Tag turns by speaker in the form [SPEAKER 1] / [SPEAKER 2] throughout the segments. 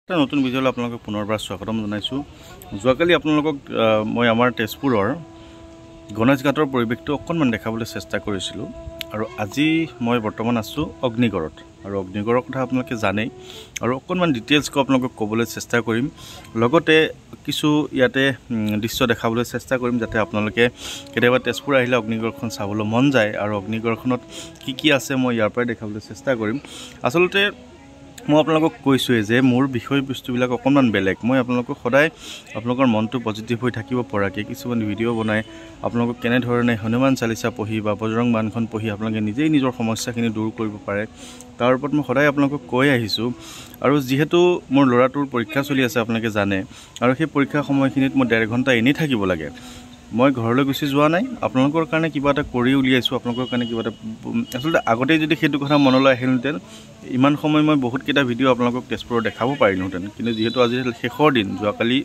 [SPEAKER 1] এটা নতুন ভিডিঅ'লৈ আপোনালোকক পুনৰবাৰ স্বাগতম জনাইছোঁ। যোৱাকালি আপোনালোকক মই আমাৰ তেজপুৰৰ গণেশ ঘাটৰ পৰিৱেশটো অকণমান দেখাবলৈ চেষ্টা কৰিছিলোঁ আৰু আজি মই বৰ্তমান আছোঁ অগ্নিগড়ত আৰু অগ্নিগড়ৰ কথা আপোনালোকে জানেই আৰু অকণমান ডিটেইলছকৈ আপোনালোকক ক'বলৈ চেষ্টা কৰিম। লগতে কিছু ইয়াতে দৃশ্য দেখাবলৈ চেষ্টা কৰিম যাতে আপোনালোকে কেতিয়াবা তেজপুৰ আহিলে অগ্নিগড়খন চাবলৈ মন যায় আৰু অগ্নিগড়খনত কি আছে মই ইয়াৰ পৰাই দেখাবলৈ চেষ্টা কৰিম। আচলতে মই আপোনালোকক কৈছোঁৱে যে মোৰ বিষয়বস্তুবিলাক অকণমান বেলেগ। মই আপোনালোকক সদায় আপোনালোকৰ মনটো পজিটিভ হৈ থাকিব পৰাকৈ কিছুমান ভিডিঅ' বনাই আপোনালোকক কেনেধৰণে হনুমান চালিচা পঢ়ি বা বজৰং বাণখন পঢ়ি আপোনালোকে নিজেই নিজৰ সমস্যাখিনি দূৰ কৰিব পাৰে তাৰ ওপৰত মই সদায় আপোনালোকক কৈ আহিছোঁ। আৰু যিহেতু মোৰ ল'ৰাটোৰ পৰীক্ষা চলি আছে আপোনালোকে জানে আৰু সেই পৰীক্ষা সময়খিনিত মই 1.5 ঘণ্টা এনেই থাকিব লাগে। মই ঘৰলৈ গুচি যোৱা নাই, আপোনালোকৰ কাৰণে কিবা এটা কৰি উলিয়াইছোঁ, আপোনালোকৰ কাৰণে কিবা এটা আচলতে আগতেই যদি সেইটো কথা মনলৈ আহিলহেঁতেন ইমান সময় মই বহুতকেইটা ভিডিঅ' আপোনালোকক তেজপুৰত দেখাব পাৰিলোহেঁতেন। কিন্তু যিহেতু আজি শেষৰ দিন, যোৱাকালি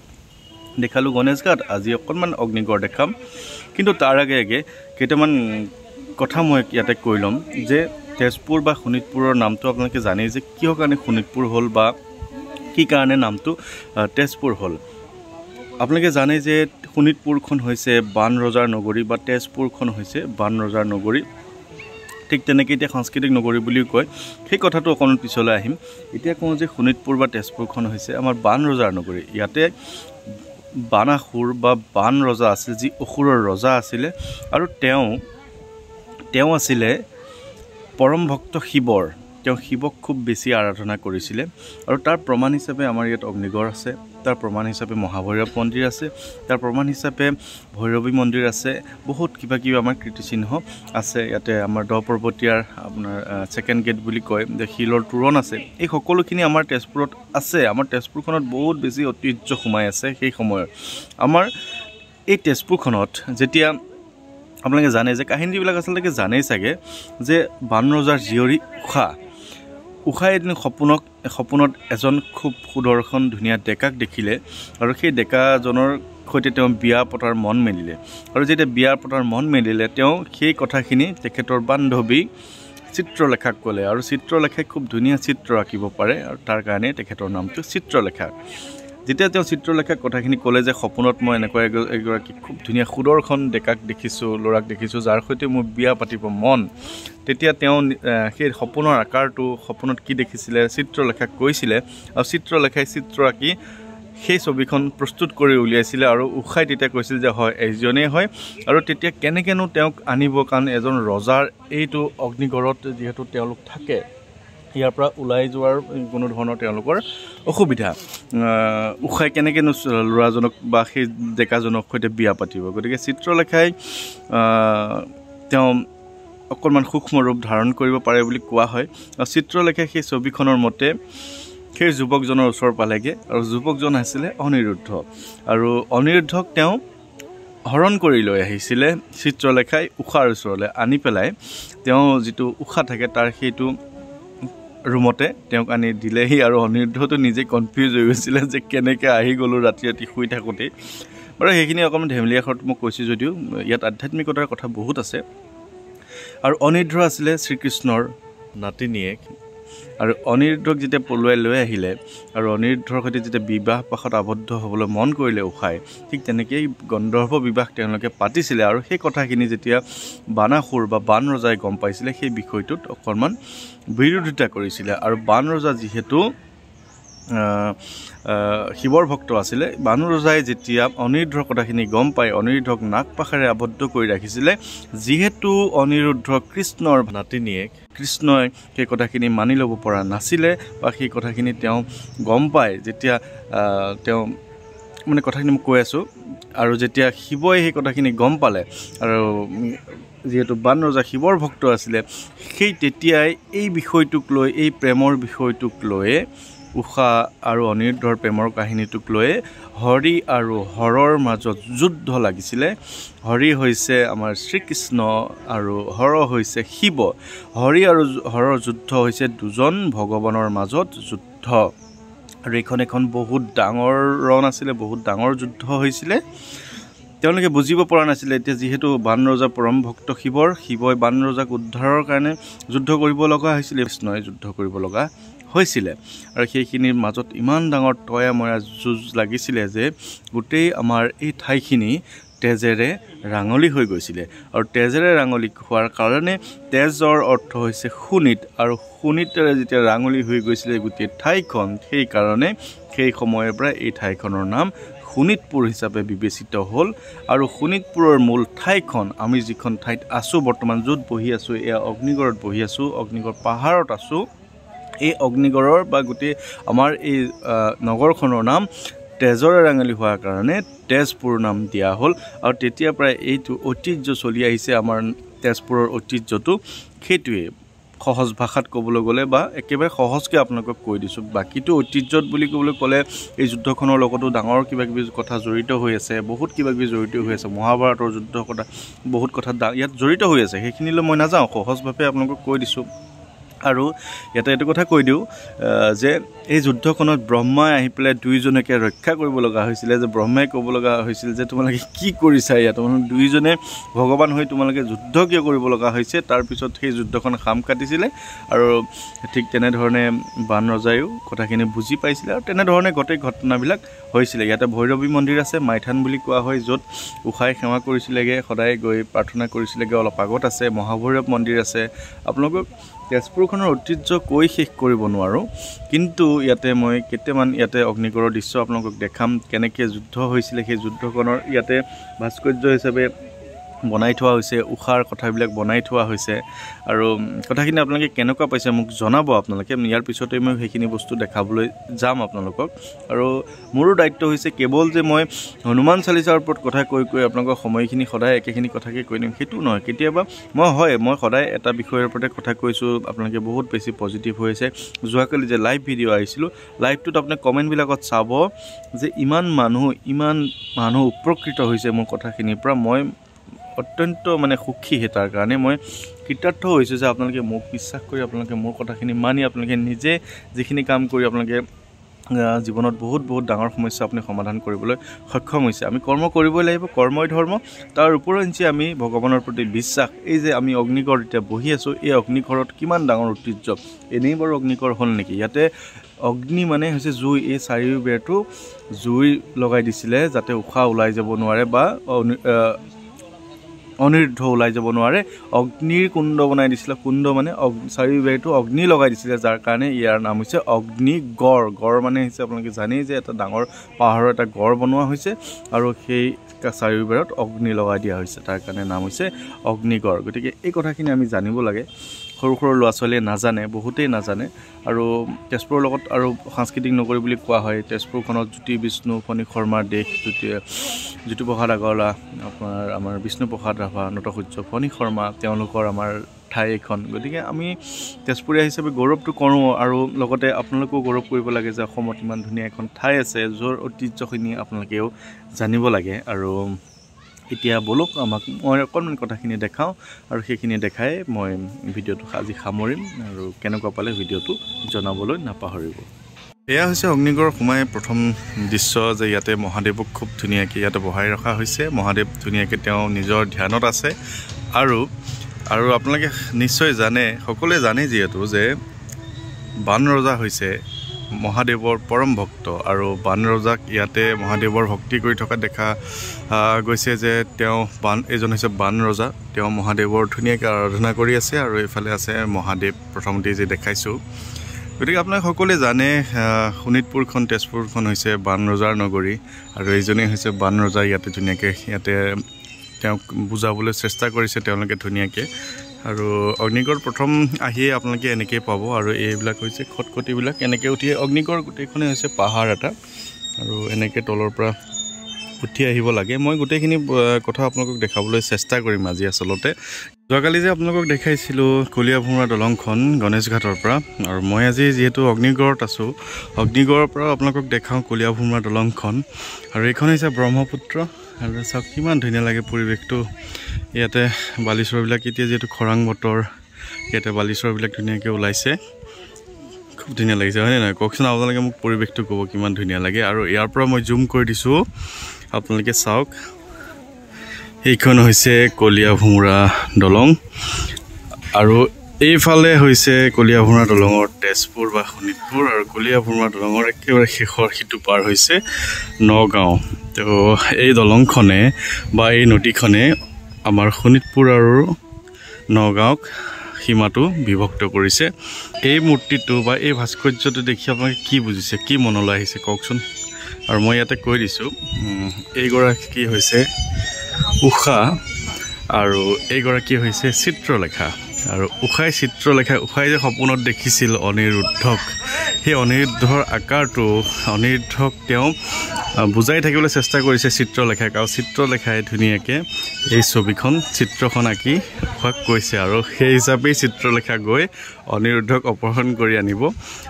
[SPEAKER 1] দেখালোঁ গণেশ ঘাট, আজি অকণমান অগ্নিগড় দেখাম। কিন্তু তাৰ আগে কেইটামান কথা মই ইয়াতে কৈ ল'ম যে তেজপুৰ বা শোণিতপুৰৰ নামটো আপোনালোকে জানেই যে কিহৰ কাৰণে শোণিতপুৰ হ'ল বা কি কাৰণে নামটো তেজপুৰ হ'ল। আপোনালোকে জানে যে শোণিতপুৰখন হৈছে বান ৰজাৰ নগৰী বা তেজপুৰখন হৈছে বান ৰজাৰ নগৰী। ঠিক তেনেকৈ এতিয়া সাংস্কৃতিক নগৰী বুলিও কয়, সেই কথাটো অকণমান পিছলৈ আহিম। এতিয়া কওঁ যে শোণিতপুৰ বা তেজপুৰখন হৈছে আমাৰ বান ৰজাৰ নগৰী। ইয়াতে বানাসুৰ বা বান ৰজা আছিল, যি অসুৰৰ ৰজা আছিলে আৰু তেওঁ আছিলে পৰম ভক্ত শিৱৰ। তেওঁ শিৱক খুব বেছি আৰাধনা কৰিছিলে আৰু তাৰ প্ৰমাণ হিচাপে আমাৰ ইয়াত অগ্নিগড় আছে, তাৰ প্ৰমাণ হিচাপে মহাভৈৰৱ মন্দিৰ আছে, তাৰ প্ৰমাণ হিচাপে ভৈৰৱী মন্দিৰ আছে, বহুত কিবা আমাৰ কীৰ্তিচিহ্ন আছে। ইয়াতে আমাৰ দ পৰ্বতীয়াৰ আপোনাৰ ছেকেণ্ড গেট বুলি কয় যে শিলৰ তোৰণ আছে। এই সকলোখিনি আমাৰ তেজপুৰত আছে। আমাৰ তেজপুৰখনত বহুত বেছি ঐতিহ্য সোমাই আছে। সেই সময়ত আমাৰ এই তেজপুৰখনত যেতিয়া আপোনালোকে জানে যে কাহিনীবিলাক আচলতে জানেই চাগে যে বান ৰজাৰ জীয়ৰী উষাই এদিন সপোনত এজন খুব সুদৰ্শন ধুনীয়া ডেকাক দেখিলে আৰু সেই ডেকাজনৰ সৈতে তেওঁ বিয়া পতাৰ মন মেলিলে। আৰু যেতিয়া বিয়া পতাৰ মন মেলিলে তেওঁ সেই কথাখিনি তেখেতৰ বান্ধৱী চিত্ৰলেখাক ক'লে আৰু চিত্ৰলেখাই খুব ধুনীয়া চিত্ৰ আঁকিব পাৰে আৰু তাৰ কাৰণে তেখেতৰ নামটো চিত্ৰলেখা। যেতিয়া তেওঁ চিত্ৰলেখাক কথাখিনি ক'লে যে সপোনত মই এনেকুৱা এগৰাকী খুব ধুনীয়া সুদৰ্শন ডেকাক দেখিছোঁ, ল'ৰাক দেখিছোঁ যাৰ সৈতে মোৰ বিয়া পাতিব মন, তেতিয়া তেওঁ সেই সপোনৰ আকাৰটো সপোনত কি দেখিছিলে চিত্ৰলেখাক কৈছিলে আৰু চিত্ৰলেখাই চিত্ৰ আঁকি সেই ছবিখন প্ৰস্তুত কৰি উলিয়াইছিলে আৰু উষাই তেতিয়া কৈছিল যে হয় এইজনেই হয়। আৰু তেতিয়া কেনেকৈনো তেওঁক আনিব, কাৰণ এজন ৰজাৰ এইটো অগ্নিগড়ত যিহেতু তেওঁলোক থাকে, ইয়াৰ পৰা ওলাই যোৱাৰ কোনো ধৰণৰ তেওঁলোকৰ অসুবিধা, উষাই কেনেকৈনো ল'ৰাজনক বা সেই ডেকাজনক সৈতে বিয়া পাতিব। গতিকে চিত্ৰলেখাই তেওঁ অকণমান সূক্ষ্ম ৰূপ ধাৰণ কৰিব পাৰে বুলি কোৱা হয়। আৰু চিত্ৰলেখাই সেই ছবিখনৰ মতে সেই যুৱকজনৰ ওচৰ পালেগৈ আৰু যুৱকজন আছিলে অনিৰুদ্ধ আৰু অনিৰুদ্ধক তেওঁ হৰণ কৰি লৈ আহিছিলে চিত্ৰলেখাই উষাৰ ওচৰলৈ আনি পেলাই তেওঁ যিটো উষা থাকে তাৰ সেইটো ৰুমতে তেওঁক আনি দিলেহি আৰু অনিৰুদ্ধটো নিজে কনফিউজ হৈ গৈছিলে যে কেনেকৈ আহি গ'লোঁ ৰাতি শুই থাকোঁতেই। বাৰু সেইখিনি অকণমান ধেমেলীয়া আখৰত মই কৈছোঁ যদিও ইয়াত আধ্যাত্মিকতাৰ কথা বহুত আছে। আৰু অনিৰুদ্ধ আছিলে শ্ৰীকৃষ্ণৰ নাতিনীয়েক আৰু অনিৰুদ্ধক যেতিয়া পলুৱাই লৈ আহিলে আৰু অনিৰুদ্ধৰ সৈতে যেতিয়া বিবাহ পাশত আবদ্ধ হ'বলৈ মন কৰিলে উষাই, ঠিক তেনেকেই গন্ধৰ্ব বিবাহ তেওঁলোকে পাতিছিলে। আৰু সেই কথাখিনি যেতিয়া বানাসুৰ বা বান ৰজাই গম পাইছিলে সেই বিষয়টোত অকণমান বিৰোধিতা কৰিছিলে। আৰু বান ৰজা যিহেতু শিৱৰ ভক্ত আছিলে, বান ৰজাই যেতিয়া অনিৰুদ্ধৰ কথাখিনি গম পাই অনিৰুদ্ধক নাক পাশেৰে আবদ্ধ কৰি ৰাখিছিলে। যিহেতু অনিৰুদ্ধ কৃষ্ণৰ নাতিনীয়েক, কৃষ্ণই সেই কথাখিনি মানি ল'ব পৰা নাছিলে বা সেই কথাখিনি তেওঁ গম পায় যেতিয়া তেওঁ মানে কথাখিনি মই কৈ আছোঁ। আৰু যেতিয়া শিৱই সেই কথাখিনি গম পালে আৰু যিহেতু বান ৰজা শিৱৰ ভক্ত আছিলে, সেই তেতিয়াই এই বিষয়টোক লৈ, এই প্ৰেমৰ বিষয়টোক লৈয়ে উষা আৰু অনিৰুদ্ধৰ প্ৰেমৰ কাহিনীটোক লৈয়ে হৰি আৰু হৰৰ মাজত যুদ্ধ লাগিছিলে। হৰি হৈছে আমাৰ শ্ৰীকৃষ্ণ আৰু হৰ হৈছে শিৱ। হৰি আৰু হৰৰ যুদ্ধ হৈছে দুজন ভগৱানৰ মাজত যুদ্ধ আৰু এইখন এখন বহুত ডাঙৰ ৰণ আছিলে, বহুত ডাঙৰ যুদ্ধ হৈছিলে। তেওঁলোকে বুজিব পৰা নাছিলে। এতিয়া যিহেতু বান ৰজা পৰম ভক্ত শিৱই বান ৰজাক উদ্ধাৰৰ কাৰণে যুদ্ধ কৰিব লগা হৈছিলে, কৃষ্ণই যুদ্ধ কৰিব লগা হৈছিলে আৰু সেইখিনিৰ মাজত ইমান ডাঙৰ তয়া মৰা যুঁজ লাগিছিলে যে গোটেই আমাৰ এই ঠাইখিনি তেজেৰে ৰাঙলী হৈ গৈছিলে আৰু তেজেৰে ৰাঙলী হোৱাৰ কাৰণে তেজৰ অৰ্থ হৈছে শোণিত আৰু শোণিতেৰে যেতিয়া ৰাঙলী হৈ গৈছিলে গোটেই ঠাইখন সেইকাৰণে সেই সময়ৰ পৰা এই ঠাইখনৰ নাম শোণিতপুৰ হিচাপে বিবেচিত হ'ল আৰু শোণিতপুৰৰ মূল ঠাইখন আমি যিখন ঠাইত আছোঁ বৰ্তমান য'ত বহি আছোঁ এয়া অগ্নিগড়ত বহি আছোঁ অগ্নিগড় পাহাৰত আছোঁ এই অগ্নিগড়ৰ বা গোটেই আমাৰ এই নগৰখনৰ নাম তেজৰে ৰাঙলী হোৱাৰ কাৰণে তেজপুৰ নাম দিয়া হ'ল আৰু তেতিয়াৰ পৰাই এইটো ঐতিহ্য চলি আহিছে আমাৰ তেজপুৰৰ ঐতিহ্যটো সেইটোৱে সহজ ভাষাত ক'বলৈ গ'লে বা একেবাৰে সহজকৈ আপোনালোকক কৈ দিছোঁ বাকীটো ঐতিহ্যত বুলি ক'বলৈ ক'লে এই যুদ্ধখনৰ লগতো ডাঙৰ কিবাকিবি কথা জড়িত হৈ আছে বহুত কিবাকিবি জড়িত হৈ আছে মহাভাৰতৰ যুদ্ধৰ কথা বহুত কথা ইয়াত জড়িত হৈ আছে সেইখিনিলৈ মই নাযাওঁ সহজভাৱে আপোনালোকক কৈ দিছোঁ আৰু ইয়াতে এইটো কথা কৈ দিওঁ যে এই যুদ্ধখনত ব্ৰহ্মাই আহি পেলাই দুইজনকে ৰক্ষা কৰিব লগা হৈছিলে যে ব্ৰহ্মাই ক'ব লগা হৈছিল যে তোমালোকে কি কৰিছা ইয়াত তোমালোকে দুইজনে ভগৱান হৈ তোমালোকে যুদ্ধ কিয় কৰিব লগা হৈছে তাৰপিছত সেই যুদ্ধখন খাম কাটিছিলে আৰু ঠিক তেনেধৰণে বান ৰজায়ো কথাখিনি বুজি পাইছিলে আৰু তেনেধৰণে গোটেই ঘটনাবিলাক হৈছিলে ইয়াতে ভৈৰৱী মন্দিৰ আছে মাইথান বুলি কোৱা হয় য'ত উষাই সেৱা কৰিছিলেগৈ সদায় গৈ প্ৰাৰ্থনা কৰিছিলেগৈ অলপ আগত আছে মহাভৈৰৱ মন্দিৰ আছে আপোনালোকক তেজপুৰখনৰ ঐতিহ্য কৈ শেষ কৰিব নোৱাৰোঁ কিন্তু ইয়াতে মই কেইটামান ইয়াতে অগ্নিগড়ৰ দৃশ্য আপোনালোকক দেখাম কেনেকৈ যুদ্ধ হৈছিলে সেই যুদ্ধখনৰ ইয়াতে ভাস্কৰ্য হিচাপে বনাই থোৱা হৈছে উষাৰ কথাবিলাক বনাই থোৱা হৈছে আৰু কথাখিনি আপোনালোকে কেনেকুৱা পাইছে মোক জনাব আপোনালোকে ইয়াৰ পিছতে মই সেইখিনি বস্তু দেখাবলৈ যাম আপোনালোকক আৰু মোৰো দায়িত্ব হৈছে কেৱল যে মই হনুমান চালিচাৰ ওপৰত কথা কৈ আপোনালোকৰ সময়খিনি সদায় একেখিনি কথাকে কৈ দিম সেইটো নহয় কেতিয়াবা মই সদায় এটা বিষয়ৰ ওপৰতে কথা কৈছোঁ আপোনালোকে বহুত বেছি পজিটিভ হৈ আছে যোৱাকালি যে লাইভ ভিডিঅ' আহিছিলোঁ লাইভটোত আপুনি কমেণ্টবিলাকত চাব যে ইমান মানুহ উপকৃত হৈছে মোৰ কথাখিনিৰ পৰা মই অত্যন্ত মানে সুখী তাৰ কাৰণে মই কৃতাৰ্থ হৈছোঁ যে আপোনালোকে মোক বিশ্বাস কৰি আপোনালোকে মোৰ কথাখিনি মানি আপোনালোকে নিজে যিখিনি কাম কৰি আপোনালোকে জীৱনত বহুত ডাঙৰ সমস্যা আপুনি সমাধান কৰিবলৈ সক্ষম হৈছে আমি কৰ্ম কৰিবই লাগিব কৰ্মই ধৰ্ম তাৰ ওপৰঞ্চি আমি ভগৱানৰ প্ৰতি বিশ্বাস এই যে আমি অগ্নিগড় এতিয়া বহি আছোঁ এই অগ্নিগড়ত কিমান ডাঙৰ ঐতিহ্য এনেই বাৰু অগ্নিগড় হ'ল নেকি ইয়াতে অগ্নি মানে হৈছে জুই এই চাৰিওবেৰটো জুই লগাই দিছিলে যাতে উশাহ ওলাই যাব নোৱাৰে বা অনিৰুদ্ধ ওলাই যাব নোৱাৰে অগ্নিৰ কুণ্ড বনাই দিছিলে কুণ্ড মানে চাৰিওবেৰটো অগ্নি লগাই দিছিলে যাৰ কাৰণে ইয়াৰ নাম হৈছে অগ্নিগড় গড় মানে হৈছে আপোনালোকে জানেই যে এটা ডাঙৰ পাহাৰৰ এটা গড় বনোৱা হৈছে আৰু সেই চাৰিওবেৰত অগ্নি লগাই দিয়া হৈছে তাৰ কাৰণে নাম হৈছে অগ্নিগড় গতিকে এই কথাখিনি আমি জানিব লাগে সৰু ল'ৰা ছোৱালীয়ে নাজানে বহুতেই নাজানে আৰু তেজপুৰৰ লগত আৰু সাংস্কৃতিক নগৰী বুলি কোৱা হয় তেজপুৰখনত জ্যোতি বিষ্ণু ফণী শৰ্মাৰ দেশ জ্যোতিপ্ৰসাদ আগৰৱালা আমাৰ বিষ্ণুপ্ৰসাদ ৰাভা নটসূৰ্য ফণী শৰ্মা তেওঁলোকৰ আমাৰ ঠাই এখন গতিকে আমি তেজপুৰীয়া হিচাপে গৌৰৱটো কৰোঁ আৰু লগতে আপোনালোকেও গৌৰৱ কৰিব লাগে যে অসমত ইমান ধুনীয়া এখন ঠাই আছে য'ৰ ঐতিহ্যখিনি আপোনালোকেও জানিব লাগে আৰু এতিয়া বলক আমাক মই অকণমান কথাখিনি দেখাওঁ আৰু সেইখিনি দেখাই মই ভিডিঅ'টো আজি সামৰিম আৰু কেনেকুৱা পালে ভিডিঅ'টো জনাবলৈ নাপাহৰিব এয়া হৈছে অগ্নিগড় সোমাই প্ৰথম দৃশ্য যে ইয়াতে মহাদেৱক খুব ধুনীয়াকৈ ইয়াতে বহাই ৰখা হৈছে মহাদেৱ ধুনীয়াকৈ তেওঁ নিজৰ ধ্যানত আছে আৰু আপোনালোকে নিশ্চয় জানে সকলোৱে জানে যিহেতু যে বান ৰজা হৈছে মহাদেৱৰ পৰম ভক্ত আৰু বান ৰজাক ইয়াতে মহাদেৱৰ ভক্তি কৰি থকা দেখা গৈছে যে তেওঁ এজন হৈছে বান ৰজা তেওঁ মহাদেৱৰ ধুনীয়াকৈ আৰাধনা কৰি আছে আৰু এইফালে আছে মহাদেৱ প্ৰথমতে যে দেখাইছোঁ গতিকে আপোনালোকে সকলোৱে জানে শোণিতপুৰখন তেজপুৰখন হৈছে বান ৰজাৰ নগৰী আৰু এইজনেই হৈছে বান ৰজা ইয়াতে ধুনীয়াকৈ তেওঁক বুজাবলৈ চেষ্টা কৰিছে তেওঁলোকে ধুনীয়াকৈ আৰু অগ্নিগড় প্ৰথম আহিয়ে আপোনালোকে এনেকৈ পাব আৰু এইবিলাক হৈছে খটখটিবিলাক এনেকৈ উঠি অগ্নিগড় গোটেইখনেই হৈছে পাহাৰ এটা আৰু এনেকৈ তলৰ পৰা উঠি আহিব লাগে মই গোটেইখিনি কথা আপোনালোকক দেখাবলৈ চেষ্টা কৰিম আজি আচলতে যোৱাকালি যে আপোনালোকক দেখাইছিলোঁ কলীয়াভোমোৰা দলংখন গণেশ ঘাটৰ পৰা আৰু মই আজি যিহেতু অগ্নিগড়ত আছোঁ অগ্নিগড়ৰ পৰা আপোনালোকক দেখাওঁ কলীয়াভোমোৰা দলংখন আৰু এইখন হৈছে ব্ৰহ্মপুত্ৰ আৰু চাওক কিমান ধুনীয়া লাগে পৰিৱেশটো ইয়াতে বালিচৰবিলাক এতিয়া যিহেতু খৰাং বতৰ ইয়াতে বালিচৰবিলাক ধুনীয়াকৈ ওলাইছে খুব ধুনীয়া লাগিছে হয়নে নহয় কওকচোন আপোনালোকে মোক পৰিৱেশটো ক'ব কিমান ধুনীয়া লাগে আৰু ইয়াৰ পৰা মই জুম কৰি দিছোঁ আপোনালোকে চাওক এইখন হৈছে কলীয়াভোমোৰা দলং আৰু এইফালে হৈছে কলিয়াভোমোৰা দলঙৰ তেজপুৰ বা শোণিতপুৰ আৰু কলিয়াভোমোৰা দলঙৰ একেবাৰে শেষৰ সিটো পাৰ হৈছে নগাঁও। তো এই দলংখনে বা এই নদীখনে আমাৰ শোণিতপুৰ আৰু নগাঁওক সীমাটো বিভক্ত কৰিছে। এই মূৰ্তিটো বা এই ভাস্কৰ্যটো দেখি আপোনালোকে কি বুজিছে, কি মনলৈ আহিছে কওকচোন। আৰু মই ইয়াতে কৈ দিছোঁ, এইগৰাকী হৈছে উষা আৰু এইগৰাকী হৈছে চিত্ৰলেখা। আৰু উষাই চিত্ৰলেখা, উষাই যে সপোনত দেখিছিল অনিৰুদ্ধক, সেই অনিৰুদ্ধৰ আকাৰটো অনিৰুদ্ধক তেওঁ বুজাই থাকিবলৈ চেষ্টা কৰিছে চিত্ৰলেখাক, আৰু চিত্ৰলেখাই ধুনীয়াকৈ এই ছবিখন চিত্ৰখন আঁকি উষাক কৈছে, আৰু সেই হিচাপেই চিত্ৰলেখা গৈ অনিৰুদ্ধক অপহৰণ কৰি আনিব।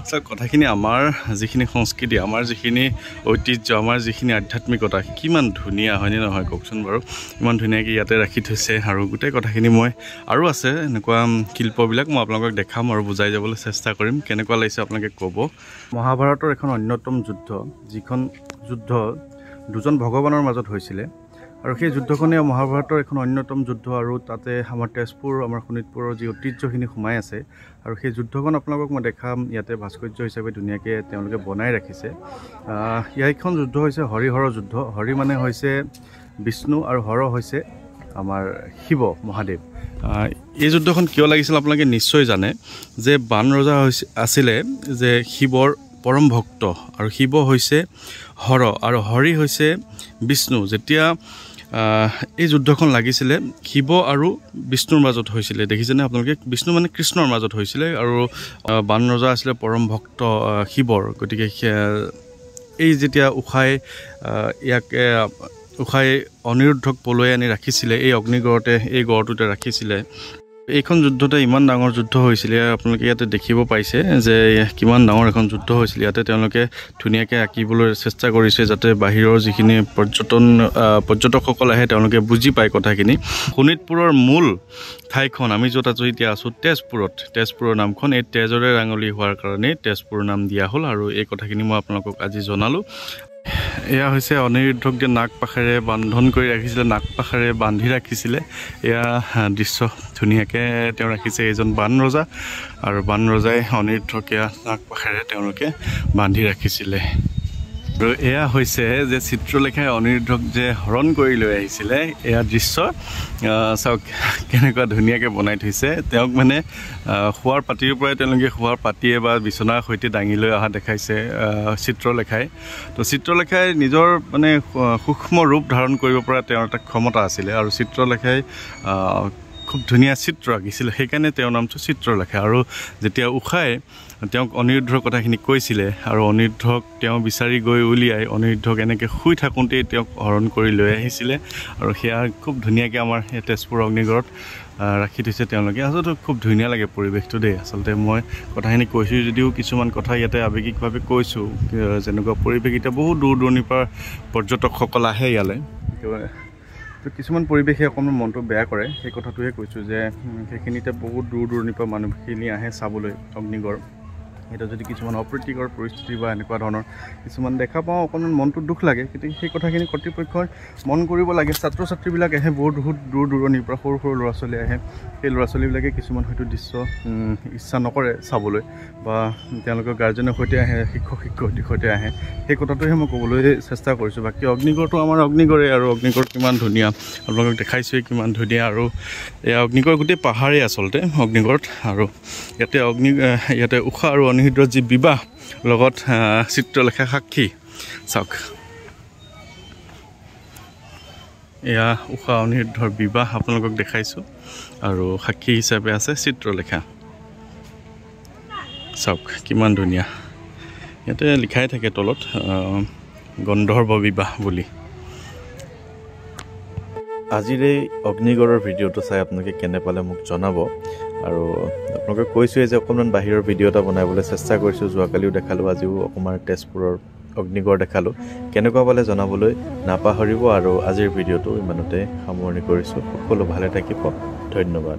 [SPEAKER 1] চাওক কথাখিনি, আমাৰ যিখিনি সংস্কৃতি, আমাৰ যিখিনি ঐতিহ্য, আমাৰ যিখিনি আধ্যাত্মিকতা কিমান ধুনীয়া হয়নে নহয় কওকচোন বাৰু। ইমান ধুনীয়াকৈ ইয়াতে ৰাখি থৈছে, আৰু গোটেই কথাখিনি মই আৰু আছে এনেকুৱা শিল্পবিলাক মই আপোনালোকক দেখাম আৰু বুজাই যাবলৈ চেষ্টা কৰিম। কেনেকুৱা লাগিছে আপোনালোকে ক'ব। মহাভাৰতৰ এখন অন্যতম যুদ্ধ, যিখন যুদ্ধ দুজন ভগৱানৰ মাজত হৈছিলে, আৰু সেই যুদ্ধখনেই মহাভাৰতৰ এখন অন্যতম যুদ্ধ। আৰু তাতে আমাৰ তেজপুৰ, আমাৰ শোণিতপুৰৰ যি ঐতিহ্যখিনি সোমাই আছে, আৰু সেই যুদ্ধখন আপোনালোকক মই দেখাম। ইয়াতে ভাস্কৰ্য হিচাপে ধুনীয়াকৈ তেওঁলোকে বনাই ৰাখিছে। এইখন যুদ্ধ হৈছে হৰিহৰৰ যুদ্ধ। হৰি মানে হৈছে বিষ্ণু আৰু হৰ হৈছে আমাৰ শিৱ মহাদেৱ। এই যুদ্ধখন কিয় লাগিছিল আপোনালোকে নিশ্চয় জানে, যে বান ৰজা আছিলে যে শিৱৰ পৰম ভক্ত, আৰু শিৱ হৈছে হৰ আৰু হৰি হৈছে বিষ্ণু। যেতিয়া এই যুদ্ধখন লাগিছিলে শিৱ আৰু বিষ্ণুৰ মাজত হৈছিলে, দেখিছেনে আপোনালোকে, বিষ্ণু মানে কৃষ্ণৰ মাজত হৈছিলে, আৰু বান ৰজা আছিলে পৰম ভক্ত শিৱৰ। গতিকে এই যেতিয়া উষাই অনিৰুদ্ধক পলুৱাই আনি ৰাখিছিলে এই অগ্নিগড়তে, এই গড়টোতে ৰাখিছিলে। এইখন যুদ্ধতে ইমান ডাঙৰ যুদ্ধ হৈছিলে, আপোনালোকে ইয়াতে দেখিব পাইছে যে কিমান ডাঙৰ এখন যুদ্ধ হৈছিলে। ইয়াতে তেওঁলোকে ধুনীয়াকৈ আঁকিবলৈ চেষ্টা কৰিছে, যাতে বাহিৰৰ যিখিনি পৰ্যটকসকল আহে তেওঁলোকে বুজি পায় কথাখিনি। শোণিতপুৰৰ মূল ঠাইখন আমি য'ত এতিয়া আছোঁ তেজপুৰৰ নামখন এই তেজৰে ৰাঙলী হোৱাৰ কাৰণেই তেজপুৰ নাম দিয়া হ'ল, আৰু এই কথাখিনি মই আপোনালোকক আজি জনালোঁ। এয়া হৈছে অনিৰুদ্ধক যে নাগ পাশেৰে বান্ধন কৰি ৰাখিছিলে, নাগ পাশেৰে বান্ধি ৰাখিছিলে। এয়া দৃশ্য ধুনীয়াকৈ তেওঁ ৰাখিছে এইজন বান ৰজা, আৰু বান ৰজাই অনিৰুদ্ধক এয়া নাগ পাশেৰে তেওঁলোকে বান্ধি ৰাখিছিলে। আৰু এয়া হৈছে যে চিত্ৰলেখাই অনিৰুদ্ধক যে হৰণ কৰি লৈ আহিছিলে, এয়া দৃশ্য চাওক কেনেকুৱা ধুনীয়াকৈ বনাই থৈছে। তেওঁক মানে শোৱাৰ পাতিৰ পৰাই তেওঁলোকে শোৱাৰ পাতিয়ে বা বিচনাৰ সৈতে দাঙি লৈ অহা দেখাইছে চিত্ৰলেখাই। তো চিত্ৰলেখাই নিজৰ মানে সূক্ষ্ম ৰূপ ধাৰণ কৰিব পৰা তেওঁৰ এটা ক্ষমতা আছিলে, আৰু চিত্ৰলেখাই খুব ধুনীয়া চিত্ৰ আঁকিছিলে, সেইকাৰণে তেওঁৰ নামটো চিত্ৰলেখা। আৰু যেতিয়া উষাই তেওঁক অনিৰুদ্ধৰ কথাখিনি কৈছিলে, আৰু অনিৰুদ্ধক তেওঁ বিচাৰি গৈ উলিয়াই অনিৰুদ্ধক এনেকৈ শুই থাকোঁতেই তেওঁক হৰণ কৰি লৈ আহিছিলে, আৰু সেয়া খুব ধুনীয়াকৈ আমাৰ সেই তেজপুৰ অগ্নিগড়ত ৰাখি থৈছে তেওঁলোকে। আচলতে খুব ধুনীয়া লাগে পৰিৱেশটো দেই। আচলতে মই কথাখিনি কৈছোঁ যদিও কিছুমান কথা ইয়াতে আৱেগিকভাৱে কৈছোঁ, যেনেকুৱা পৰিৱেশ এতিয়া বহুত দূৰ দূৰণিৰ পৰা পৰ্যটকসকল আহে ইয়ালৈ। তো কিছুমান পৰিৱেশে অকণমান মনটো বেয়া কৰে, সেই কথাটোৱে কৈছোঁ যে সেইখিনিতে বহুত দূৰ দূৰণিৰ পৰা মানুহখিনি আহে চাবলৈ অগ্নিগড়। এটা যদি কিছুমান অপ্ৰীতিকৰ পৰিস্থিতি বা এনেকুৱা ধৰণৰ কিছুমান দেখা পাওঁ, অকণমান মনটো দুখ লাগে। কিন্তু সেই কথাখিনি কৰ্তৃপক্ষই মন কৰিব লাগে। ছাত্ৰ ছাত্ৰীবিলাক আহে বহুত দূৰ দূৰণিৰ পৰা, সৰু সৰু ল'ৰা ছোৱালী আহে। সেই ল'ৰা ছোৱালীবিলাকে কিছুমান হয়তো দৃশ্য ইচ্ছা নকৰে চাবলৈ, বা তেওঁলোকৰ গাৰ্জেনৰ সৈতে আহে, শিক্ষক শিক্ষয়িত্ৰীৰ সৈতে আহে। সেই কথাটোহে মই ক'বলৈ চেষ্টা কৰিছোঁ। বাকী অগ্নিগড়টো আমাৰ অগ্নিগড়েই, আৰু অগ্নিগড় কিমান ধুনীয়া আপোনালোকক দেখাইছোঁৱেই কিমান ধুনীয়া। আৰু এয়া অগ্নিগড় গোটেই পাহাৰেই আচলতে অগ্নিগড়ত, আৰু ইয়াতে উষা আৰু অনিৰুদ্ধৰ যি বিবাহ লগত চিত্ৰলেখা সাক্ষী। চাওক এয়া উষা অনিৰুদ্ধৰ বিবাহ আপোনালোকক দেখাইছোঁ, আৰু সাক্ষী হিচাপে আছে চিত্ৰলেখা। চাওক কিমান ধুনীয়া, ইয়াতে লিখাই থাকে তলত গন্ধৰ্ব বিবাহ বুলি। আজিৰ এই অগ্নিগড়ৰ ভিডিঅ'টো চাই আপোনালোকে কেনে পালে মোক জনাব। আৰু আপোনালোকে কৈছোঁৱে যে অকণমান বাহিৰৰ ভিডিঅ' এটা বনাবলৈ চেষ্টা কৰিছোঁ। যোৱাকালিও দেখালোঁ, আজিও অকণমান তেজপুৰৰ অগ্নিগড় দেখালোঁ। কেনেকুৱা পালে জনাবলৈ নাপাহৰিব। আৰু আজিৰ ভিডিঅ'টো ইমানতে সামৰণি কৰিছোঁ। সকলো ভালে থাকিব, ধন্যবাদ।